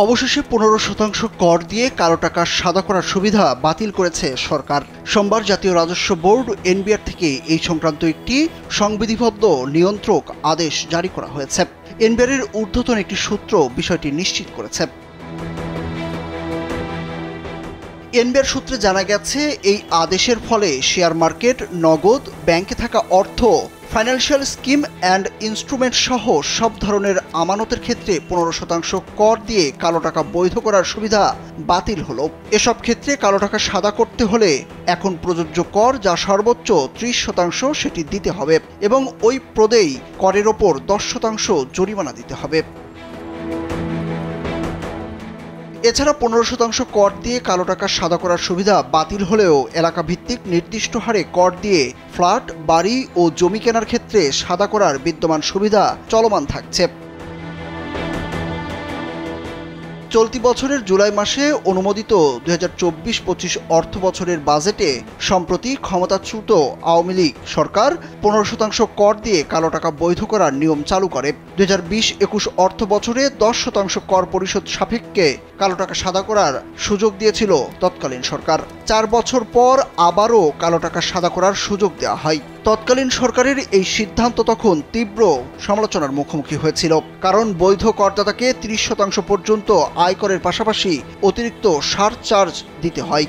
অবশেষে 15% কর দিয়ে কালো টাকা সাদা করার সুবিধা বাতিল করেছে সরকার। সোমবার জাতীয় রাজস্ব বোর্ড এনবিআর থেকে এই সংক্রান্ত একটি সংবিধিবদ্ধ নিয়ন্ত্রক আদেশ জারি করা হয়েছে। এনবিআরের ঊর্ধ্বতন একটি সূত্র বিষয়টি নিশ্চিত করেছে। এনবিআর সূত্রে জানা গেছে, এই আদেশের ফলে শেয়ার মার্কেট, নগদ, ব্যাংকে থাকা অর্থ, ফাইন্যান্সিয়াল স্কিম অ্যান্ড ইনস্ট্রুমেন্ট সহ সব ধরনের আমানতের ক্ষেত্রে 15% কর দিয়ে কালো টাকা বৈধ করার সুবিধা বাতিল হলো। এসব ক্ষেত্রে কালো টাকা সাদা করতে হলে এখন প্রযোজ্য কর, যা সর্বোচ্চ 30%, সেটি দিতে হবে এবং ওই প্রদেই করের ওপর 10% জরিমানা দিতে হবে। এছাড়া 15% কর দিয়ে কালো টাকা সাদা করার সুবিধা বাতিল হলেও এলাকা ভিত্তিক নির্দিষ্ট হারে কর দিয়ে ফ্ল্যাট, বাড়ি ও জমি কেনার ক্ষেত্রে সাদা করার বিদ্যমান সুবিধা চলমান থাকছে। চলতি বছরের জুলাই মাসে অনুমোদিত 2024-25 অর্থ বছরের বাজেটে সম্প্রতি ক্ষমতাচ্যুত আওয়ামী লীগ সরকার 15% কর দিয়ে কালো টাকা বৈধ করার নিয়ম চালু করে। 2020-21 অর্থ বছরে 10% কর পরিশোধ সাপেক্ষে কালো টাকা সাদা করার সুযোগ দিয়েছিল তৎকালীন সরকার। 4 বছর পর আবারও কালো টাকা সাদা করার সুযোগ দেওয়া হয়। তৎকালীন সরকারের এই সিদ্ধান্ত তখন তীব্র সমালোচনার মুখোমুখি হয়েছিল, কারণ বৈধ করদাতাকে 30% পর্যন্ত আয়করের পাশাপাশি অতিরিক্ত সারচার্জ দিতে হয়।